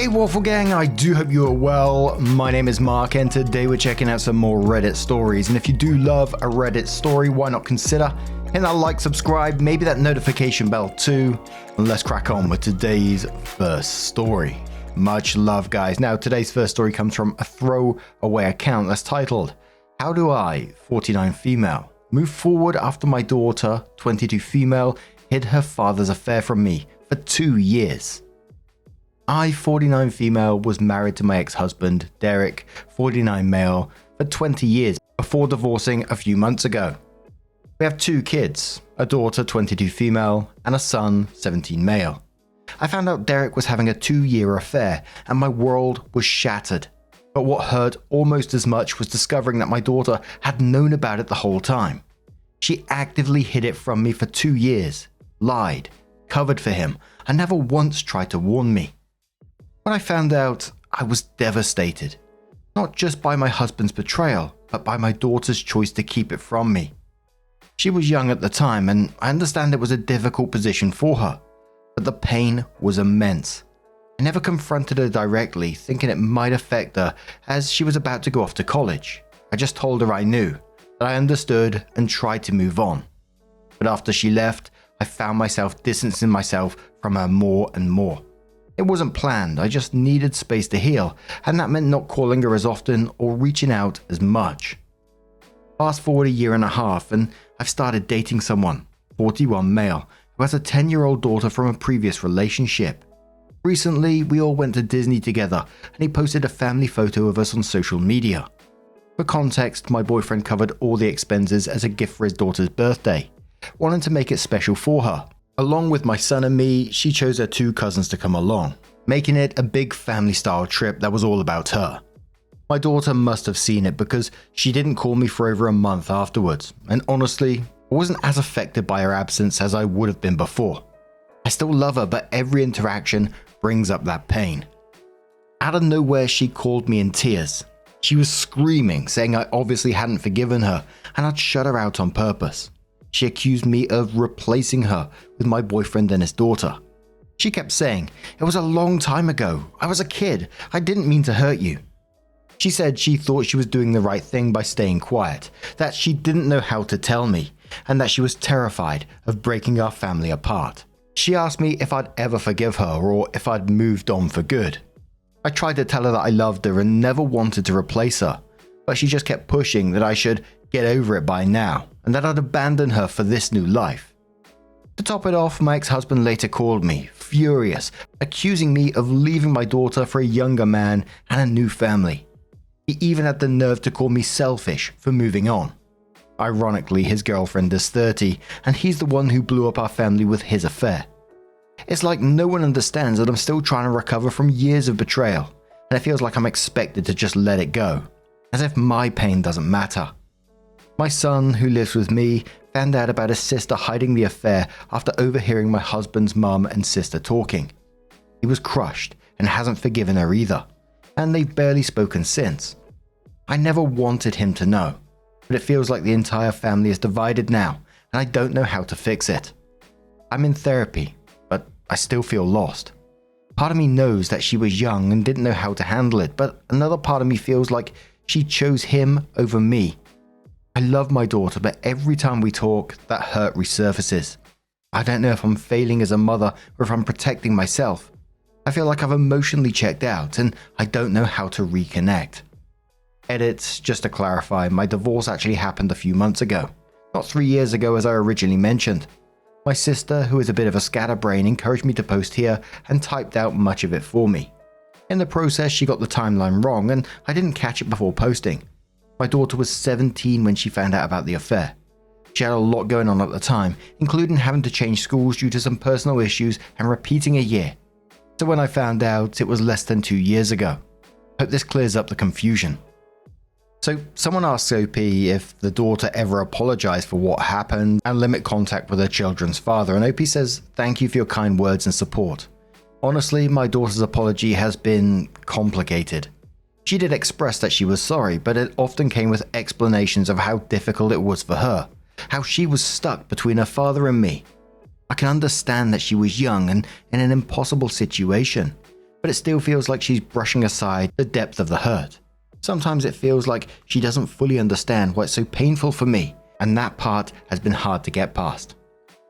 Hey Waffle Gang, I do hope you are well. My name is Mark and today we're checking out some more Reddit stories. And if you do love a Reddit story, why not consider hitting that like, subscribe, maybe that notification bell too. And let's crack on with today's first story. Much love, guys. Now, today's first story comes from a throwaway account that's titled, How do I, 49 female, move forward after my daughter, 22 female, hid her father's affair from me for 2 years? I, 49 female, was married to my ex-husband, Derek, 49 male, for 20 years before divorcing a few months ago. We have 2 kids, a daughter, 22 female, and a son, 17 male. I found out Derek was having a 2-year affair, and my world was shattered. But what hurt almost as much was discovering that my daughter had known about it the whole time. She actively hid it from me for 2 years, lied, covered for him, and never once tried to warn me. When I found out, I was devastated, not just by my husband's betrayal, but by my daughter's choice to keep it from me. She was young at the time, and I understand it was a difficult position for her, but the pain was immense. I never confronted her directly, thinking it might affect her as she was about to go off to college. I just told her I knew, that I understood and tried to move on. But after she left, I found myself distancing myself from her more and more. It wasn't planned, I just needed space to heal, and that meant not calling her as often or reaching out as much. Fast forward a year and a half and I've started dating someone, 41 male, who has a 10-year-old daughter from a previous relationship. Recently, we all went to Disney together and he posted a family photo of us on social media. For context, my boyfriend covered all the expenses as a gift for his daughter's birthday, wanting to make it special for her. Along with my son and me, she chose her 2 cousins to come along, making it a big family-style trip that was all about her. My daughter must have seen it because she didn't call me for over a month afterwards, and honestly, I wasn't as affected by her absence as I would have been before. I still love her, but every interaction brings up that pain. Out of nowhere, she called me in tears. She was screaming, saying I obviously hadn't forgiven her and I'd shut her out on purpose. She accused me of replacing her with my boyfriend and his daughter. She kept saying, "It was a long time ago. I was a kid. I didn't mean to hurt you." She said she thought she was doing the right thing by staying quiet, that she didn't know how to tell me, and that she was terrified of breaking our family apart. She asked me if I'd ever forgive her or if I'd moved on for good. I tried to tell her that I loved her and never wanted to replace her, but she just kept pushing that I should get over it by now, and that I'd abandon her for this new life. To top it off, my ex-husband later called me, furious, accusing me of leaving my daughter for a younger man and a new family. He even had the nerve to call me selfish for moving on. Ironically, his girlfriend is 30, and he's the one who blew up our family with his affair. It's like no one understands that I'm still trying to recover from years of betrayal, and it feels like I'm expected to just let it go, as if my pain doesn't matter. My son, who lives with me, found out about his sister hiding the affair after overhearing my husband's mum and sister talking. He was crushed and hasn't forgiven her either, and they've barely spoken since. I never wanted him to know, but it feels like the entire family is divided now, and I don't know how to fix it. I'm in therapy, but I still feel lost. Part of me knows that she was young and didn't know how to handle it, but another part of me feels like she chose him over me. I love my daughter, but every time we talk, that hurt resurfaces. I don't know if I'm failing as a mother or if I'm protecting myself. I feel like I've emotionally checked out and I don't know how to reconnect. Edits, just to clarify, my divorce actually happened a few months ago, not 3 years ago as I originally mentioned. My sister, who is a bit of a scatterbrain, encouraged me to post here and typed out much of it for me. In the process, she got the timeline wrong and I didn't catch it before posting. My daughter was 17 when she found out about the affair. She had a lot going on at the time, including having to change schools due to some personal issues and repeating a year. So when I found out, it was less than 2 years ago. Hope this clears up the confusion. So someone asked OP if the daughter ever apologized for what happened and limit contact with her children's father, and OP says, "Thank you for your kind words and support. Honestly, my daughter's apology has been complicated. She did express that she was sorry, but it often came with explanations of how difficult it was for her, how she was stuck between her father and me. I can understand that she was young and in an impossible situation, but it still feels like she's brushing aside the depth of the hurt. Sometimes it feels like she doesn't fully understand why it's so painful for me, and that part has been hard to get past.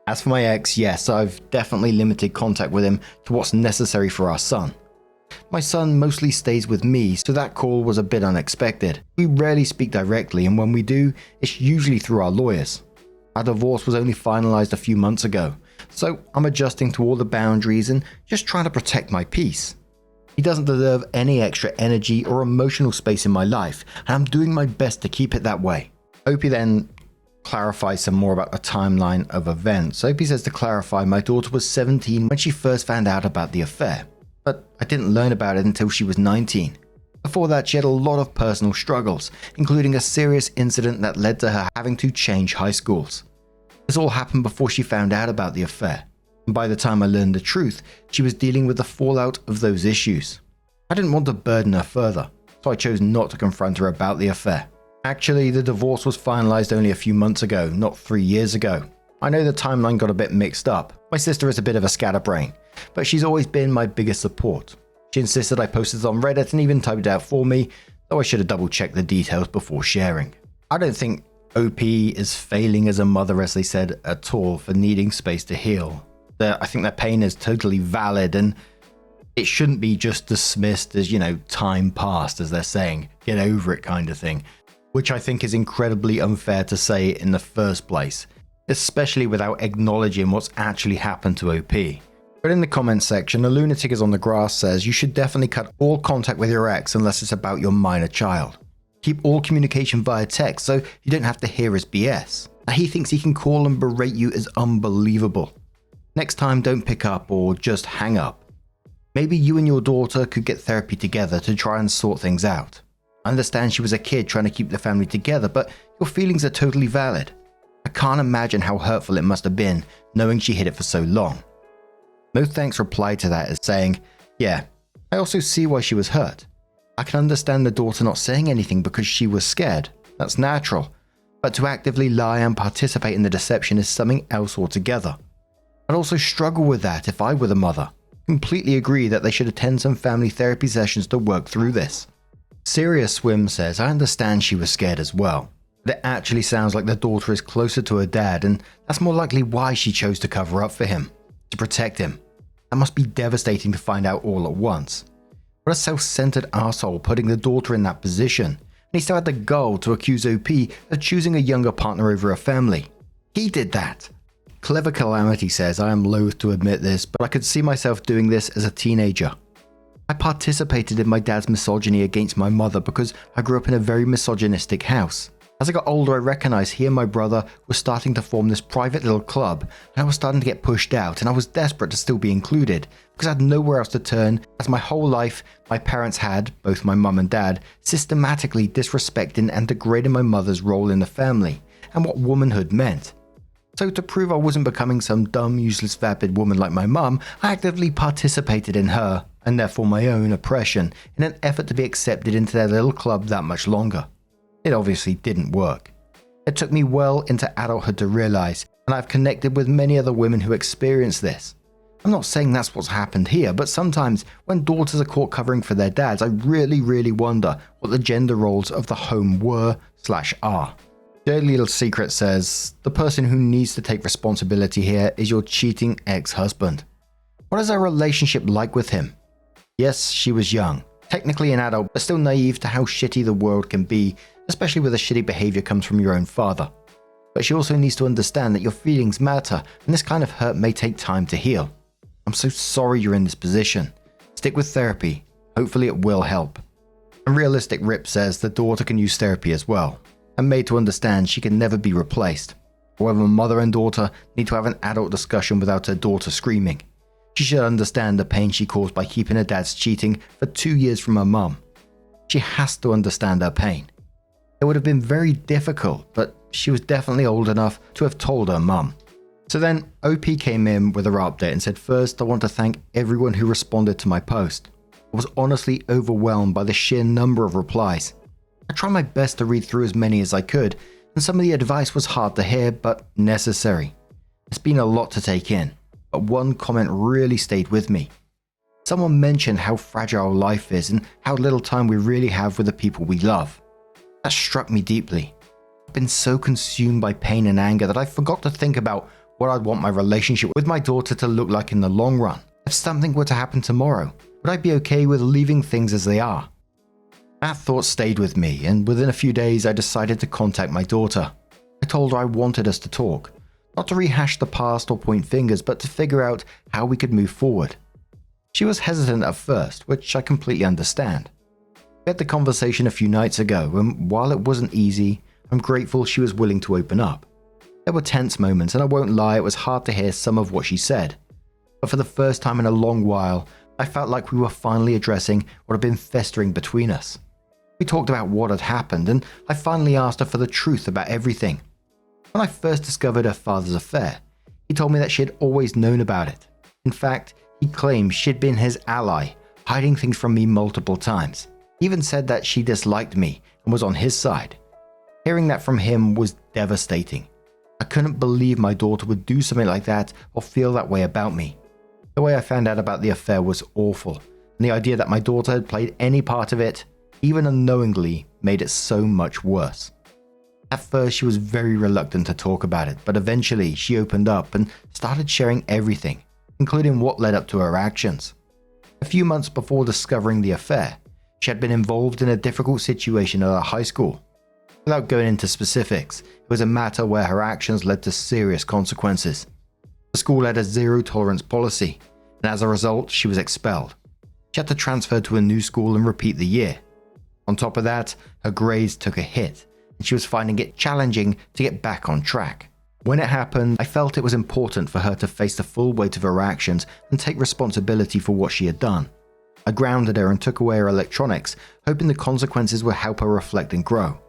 As for my ex, yes, I've definitely limited contact with him to what's necessary for our son. My son mostly stays with me, so that call was a bit unexpected. We rarely speak directly, and when we do, it's usually through our lawyers. Our divorce was only finalized a few months ago, so I'm adjusting to all the boundaries and just trying to protect my peace. He doesn't deserve any extra energy or emotional space in my life, and I'm doing my best to keep it that way. Opie then clarifies some more about the timeline of events. Opie says to clarify, my daughter was 17 when she first found out about the affair, but I didn't learn about it until she was 19. Before that, she had a lot of personal struggles, including a serious incident that led to her having to change high schools. This all happened before she found out about the affair, and by the time I learned the truth, she was dealing with the fallout of those issues. I didn't want to burden her further, so I chose not to confront her about the affair. Actually, the divorce was finalized only a few months ago, not 3 years ago. I know the timeline got a bit mixed up. My sister is a bit of a scatterbrain, but she's always been my biggest support. She insisted I posted it on Reddit and even typed it out for me, though I should have double checked the details before sharing. I don't think OP is failing as a mother, as they said, at all, for needing space to heal. I think their pain is totally valid, and it shouldn't be just dismissed as, time passed, as they're saying, get over it kind of thing, which I think is incredibly unfair to say in the first place, especially without acknowledging what's actually happened to OP. But in the comments section, a lunatic is on the grass says you should definitely cut all contact with your ex unless it's about your minor child. Keep all communication via text so you don't have to hear his BS. Now, he thinks he can call and berate you is unbelievable. Next time, don't pick up or just hang up. Maybe you and your daughter could get therapy together to try and sort things out. I understand she was a kid trying to keep the family together, but your feelings are totally valid. I can't imagine how hurtful it must have been knowing she hid it for so long. No Thanks replied to that as saying, yeah, I also see why she was hurt. I can understand the daughter not saying anything because she was scared. That's natural. But to actively lie and participate in the deception is something else altogether. I'd also struggle with that if I were the mother. Completely agree that they should attend some family therapy sessions to work through this. Serious Swim says, I understand she was scared as well. But it actually sounds like the daughter is closer to her dad, and that's more likely why she chose to cover up for him. To protect him. That must be devastating to find out all at once. What a self-centered asshole putting the daughter in that position. And he still had the gall to accuse OP of choosing a younger partner over a family. He did that. Clever Calamity says, I am loath to admit this, but I could see myself doing this as a teenager. I participated in my dad's misogyny against my mother because I grew up in a very misogynistic house. As I got older, I recognized he and my brother were starting to form this private little club, and I was starting to get pushed out, and I was desperate to still be included, because I had nowhere else to turn, as my whole life, my parents had, both my mum and dad, systematically disrespecting and degrading my mother's role in the family, and what womanhood meant. So to prove I wasn't becoming some dumb, useless, vapid woman like my mum, I actively participated in her, and therefore my own oppression, in an effort to be accepted into their little club that much longer. It obviously didn't work. It took me well into adulthood to realize, and I've connected with many other women who experienced this. I'm not saying that's what's happened here, but sometimes when daughters are caught covering for their dads, I really wonder what the gender roles of the home were/are. Dirty Little Secret says, the person who needs to take responsibility here is your cheating ex-husband. What is our relationship like with him? Yes, she was young, technically an adult, but still naive to how shitty the world can be, especially where the shitty behavior comes from your own father. But she also needs to understand that your feelings matter, and this kind of hurt may take time to heal. I'm so sorry you're in this position. Stick with therapy. Hopefully it will help. And Realistic Rip says the daughter can use therapy as well, and made to understand she can never be replaced. However, mother and daughter need to have an adult discussion without her daughter screaming. She should understand the pain she caused by keeping her dad's cheating for 2 years from her mum. She has to understand her pain. It would have been very difficult, but she was definitely old enough to have told her mum. So then OP came in with her update and said, first, I want to thank everyone who responded to my post. I was honestly overwhelmed by the sheer number of replies. I tried my best to read through as many as I could, and some of the advice was hard to hear, but necessary. It's been a lot to take in, but one comment really stayed with me. Someone mentioned how fragile life is and how little time we really have with the people we love. That struck me deeply. I've been so consumed by pain and anger that I forgot to think about what I'd want my relationship with my daughter to look like in the long run. If something were to happen tomorrow, would I be okay with leaving things as they are? That thought stayed with me, and within a few days I decided to contact my daughter. I told her I wanted us to talk, not to rehash the past or point fingers, but to figure out how we could move forward. She was hesitant at first, which I completely understand. We had the conversation a few nights ago, and while it wasn't easy, I'm grateful she was willing to open up. There were tense moments, and I won't lie, it was hard to hear some of what she said. But for the first time in a long while, I felt like we were finally addressing what had been festering between us. We talked about what had happened, and I finally asked her for the truth about everything. When I first discovered her father's affair, he told me that she had always known about it. In fact, he claimed she'd been his ally, hiding things from me multiple times. He even said that she disliked me and was on his side. Hearing that from him was devastating. I couldn't believe my daughter would do something like that or feel that way about me. The way I found out about the affair was awful, and the idea that my daughter had played any part of it, even unknowingly, made it so much worse. At first, she was very reluctant to talk about it, but eventually she opened up and started sharing everything, including what led up to her actions. A few months before discovering the affair, she had been involved in a difficult situation at her high school. Without going into specifics, it was a matter where her actions led to serious consequences. The school had a zero-tolerance policy, and as a result, she was expelled. She had to transfer to a new school and repeat the year. On top of that, her grades took a hit, and she was finding it challenging to get back on track. When it happened, I felt it was important for her to face the full weight of her actions and take responsibility for what she had done. I grounded her and took away her electronics, hoping the consequences would help her reflect and grow.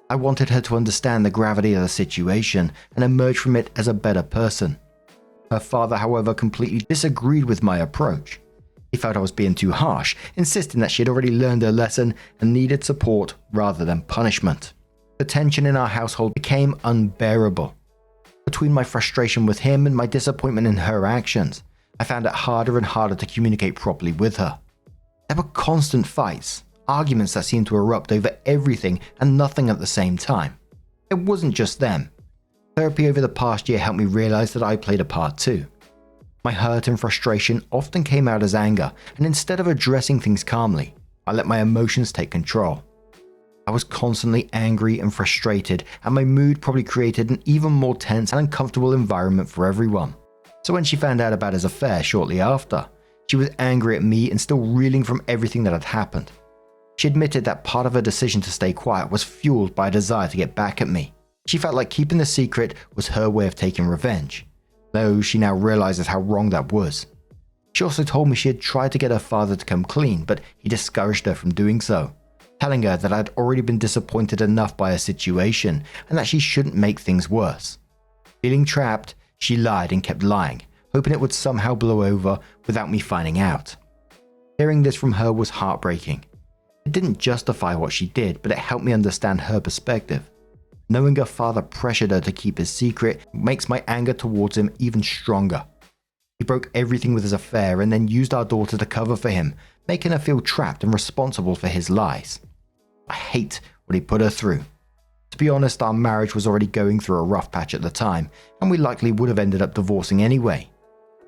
I wanted her to understand the gravity of the situation and emerge from it as a better person. Her father, however, completely disagreed with my approach. He felt I was being too harsh, insisting that she had already learned her lesson and needed support rather than punishment. The tension in our household became unbearable. Between my frustration with him and my disappointment in her actions, I found it harder and harder to communicate properly with her. There were constant fights, arguments that seemed to erupt over everything and nothing at the same time. It wasn't just them. Therapy over the past year helped me realize that I played a part too. My hurt and frustration often came out as anger, and instead of addressing things calmly, I let my emotions take control. I was constantly angry and frustrated, and my mood probably created an even more tense and uncomfortable environment for everyone. So when she found out about his affair shortly after, she was angry at me and still reeling from everything that had happened. She admitted that part of her decision to stay quiet was fueled by a desire to get back at me. She felt like keeping the secret was her way of taking revenge, though she now realizes how wrong that was. She also told me she had tried to get her father to come clean, but he discouraged her from doing so, telling her that I'd already been disappointed enough by her situation and that she shouldn't make things worse. Feeling trapped, she lied and kept lying, hoping it would somehow blow over without me finding out. Hearing this from her was heartbreaking. It didn't justify what she did, but it helped me understand her perspective. Knowing her father pressured her to keep his secret makes my anger towards him even stronger. He broke everything with his affair and then used our daughter to cover for him, making her feel trapped and responsible for his lies. I hate what he put her through. To be honest, our marriage was already going through a rough patch at the time, and we likely would have ended up divorcing anyway.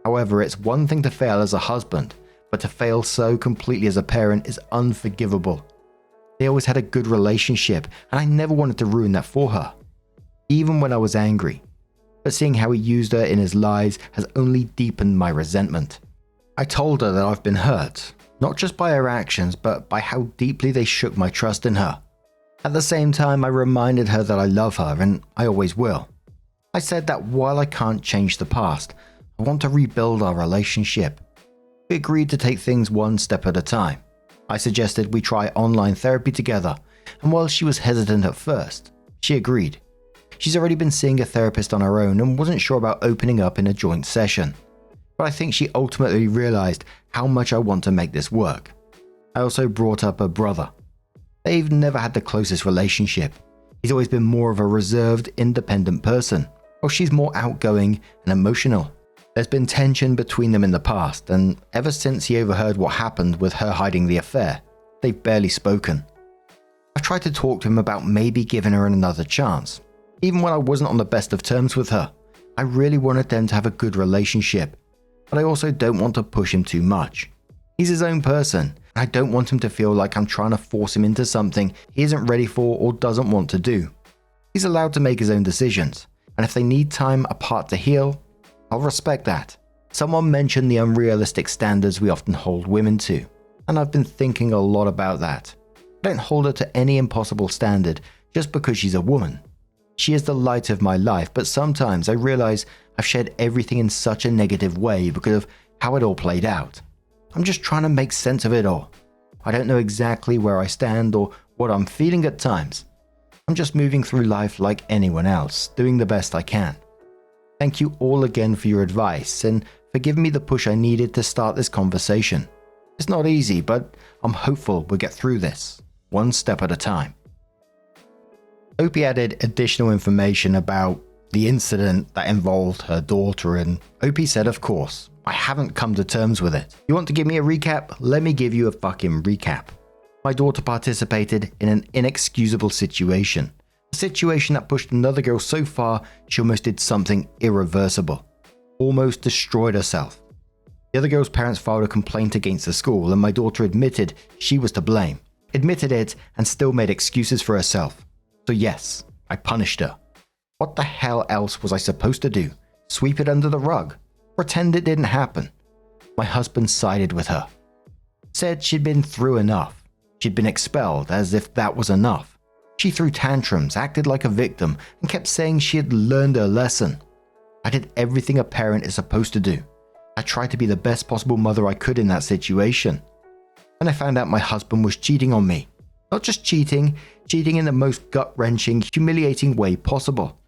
However, it's one thing to fail as a husband, but to fail so completely as a parent is unforgivable. They always had a good relationship, and I never wanted to ruin that for her, even when I was angry. But seeing how he used her in his lies has only deepened my resentment. I told her that I've been hurt, not just by her actions, but by how deeply they shook my trust in her. At the same time, I reminded her that I love her, and I always will. I said that while I can't change the past, I want to rebuild our relationship. We agreed to take things one step at a time. I suggested we try online therapy together, and while she was hesitant at first, she agreed. She's already been seeing a therapist on her own and wasn't sure about opening up in a joint session. But I think she ultimately realized how much I want to make this work. I also brought up her brother. They've never had the closest relationship. He's always been more of a reserved, independent person, while she's more outgoing and emotional. There's been tension between them in the past, and ever since he overheard what happened with her hiding the affair, they've barely spoken. I've tried to talk to him about maybe giving her another chance. Even when I wasn't on the best of terms with her, I really wanted them to have a good relationship, but I also don't want to push him too much. He's his own person, and I don't want him to feel like I'm trying to force him into something he isn't ready for or doesn't want to do. He's allowed to make his own decisions, and if they need time apart to heal, I'll respect that. Someone mentioned the unrealistic standards we often hold women to, and I've been thinking a lot about that. I don't hold her to any impossible standard just because she's a woman. She is the light of my life, but sometimes I realize I've shared everything in such a negative way because of how it all played out. I'm just trying to make sense of it all. I don't know exactly where I stand or what I'm feeling at times. I'm just moving through life like anyone else, doing the best I can. Thank you all again for your advice and for giving me the push I needed to start this conversation. It's not easy, but I'm hopeful we'll get through this, one step at a time. Opie added additional information about the incident that involved her daughter, and Opie said, of course, I haven't come to terms with it. You want to give me a recap? Let me give you a fucking recap. My daughter participated in an inexcusable situation. A situation that pushed another girl so far she almost did something irreversible. Almost destroyed herself. The other girl's parents filed a complaint against the school, and my daughter admitted she was to blame. Admitted it and still made excuses for herself. So yes, I punished her. What the hell else was I supposed to do? Sweep it under the rug? Pretend it didn't happen? My husband sided with her. Said she'd been through enough. She'd been expelled, as if that was enough. She threw tantrums, acted like a victim, and kept saying she had learned her lesson. I did everything a parent is supposed to do. I tried to be the best possible mother I could in that situation. And I found out my husband was cheating on me. Not just cheating in the most gut-wrenching, humiliating way possible.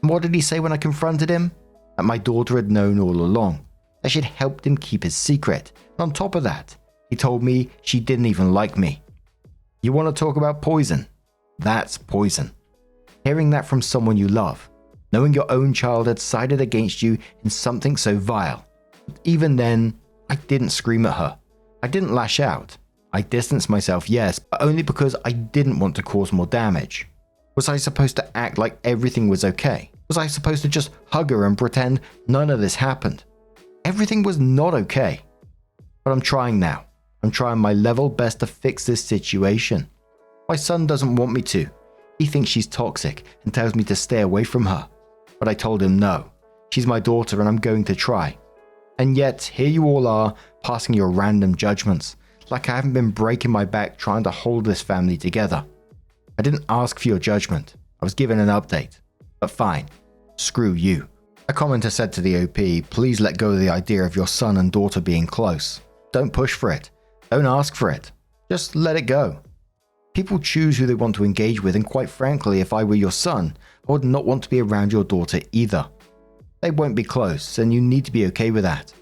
And what did he say when I confronted him? That my daughter had known all along. That she'd helped him keep his secret. And on top of that, he told me she didn't even like me. You want to talk about poison? That's poison. Hearing that from someone you love. Knowing your own child had sided against you in something so vile. Even then, I didn't scream at her. I didn't lash out. I distanced myself, yes, but only because I didn't want to cause more damage. Was I supposed to act like everything was okay? Was I supposed to just hug her and pretend none of this happened? Everything was not okay. But I'm trying now. I'm trying my level best to fix this situation. My son doesn't want me to. He thinks she's toxic and tells me to stay away from her. But I told him no. She's my daughter and I'm going to try. And yet, here you all are, passing your random judgments, like I haven't been breaking my back trying to hold this family together. I didn't ask for your judgment. I was given an update. But fine. Screw you. A commenter said to the OP, please let go of the idea of your son and daughter being close. Don't push for it. Don't ask for it. Just let it go. People choose who they want to engage with, and quite frankly, if I were your son, I would not want to be around your daughter either. They won't be close, and you need to be okay with that.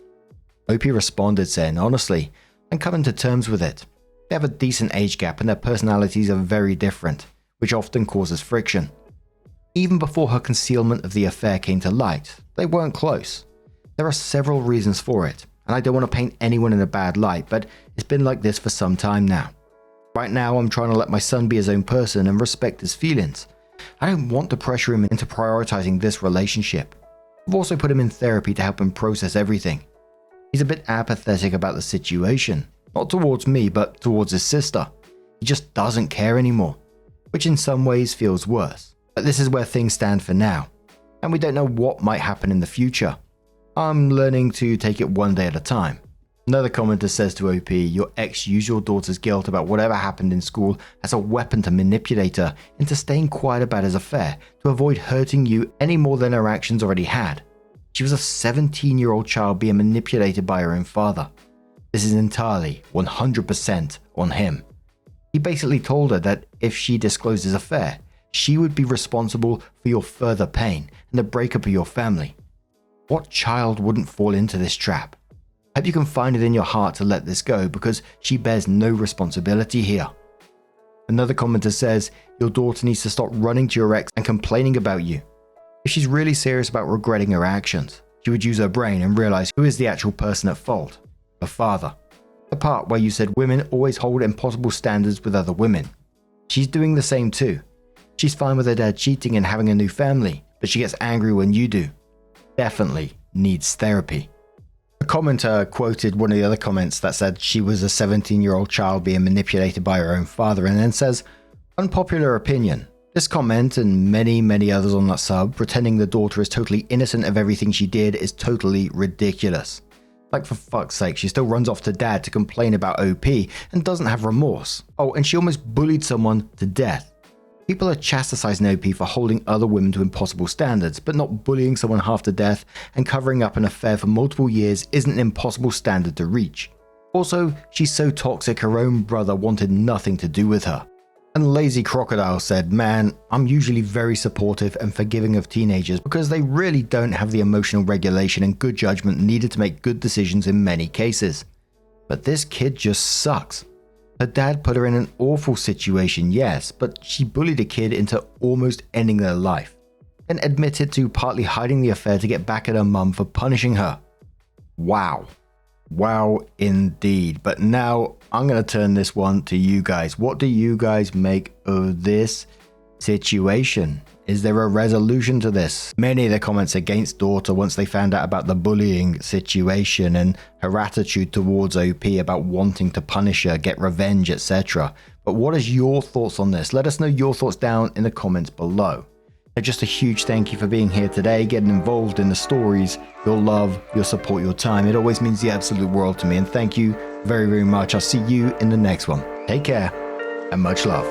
OP responded saying, honestly, I'm coming to terms with it. They have a decent age gap and their personalities are very different, which often causes friction. Even before her concealment of the affair came to light, they weren't close. There are several reasons for it, and I don't want to paint anyone in a bad light, but it's been like this for some time now. Right now, I'm trying to let my son be his own person and respect his feelings. I don't want to pressure him into prioritizing this relationship. I've also put him in therapy to help him process everything. He's a bit apathetic about the situation, not towards me, but towards his sister. He just doesn't care anymore, which in some ways feels worse. But this is where things stand for now, and we don't know what might happen in the future. I'm learning to take it one day at a time. Another commenter says to OP, your ex used your daughter's guilt about whatever happened in school as a weapon to manipulate her into staying quiet about his affair to avoid hurting you any more than her actions already had. She was a 17-year-old child being manipulated by her own father. This is entirely 100% on him. He basically told her that if she disclosed his affair, she would be responsible for your further pain and the breakup of your family. What child wouldn't fall into this trap? I hope you can find it in your heart to let this go because she bears no responsibility here. Another commenter says, your daughter needs to stop running to your ex and complaining about you. If she's really serious about regretting her actions, she would use her brain and realize who is the actual person at fault. Her father. The part where you said women always hold impossible standards with other women. She's doing the same too. She's fine with her dad cheating and having a new family, but she gets angry when you do. Definitely needs therapy. A commenter quoted one of the other comments that said she was a 17-year-old child being manipulated by her own father, and then says, unpopular opinion. This comment and many others on that sub pretending the daughter is totally innocent of everything she did is totally ridiculous. Like, for fuck's sake, she still runs off to dad to complain about OP and doesn't have remorse. Oh, and she almost bullied someone to death. People are chastising OP for holding other women to impossible standards, but not bullying someone half to death and covering up an affair for multiple years isn't an impossible standard to reach. Also, she's so toxic her own brother wanted nothing to do with her. And Lazy Crocodile said, man, I'm usually very supportive and forgiving of teenagers because they really don't have the emotional regulation and good judgment needed to make good decisions in many cases. But this kid just sucks. Her dad put her in an awful situation, yes, but she bullied a kid into almost ending their life, and admitted to partly hiding the affair to get back at her mum for punishing her. Wow. Wow indeed. But now I'm going to turn this one to you guys. What do you guys make of this situation? Is there a resolution to this? Many of the comments against daughter once they found out about the bullying situation and her attitude towards OP about wanting to punish her, get revenge, etc. But what is your thoughts on this? Let us know your thoughts down in the comments below. And just a huge thank you for being here today, getting involved in the stories, your love, your support, your time. It always means the absolute world to me. And thank you very much. I'll see you in the next one. Take care and much love.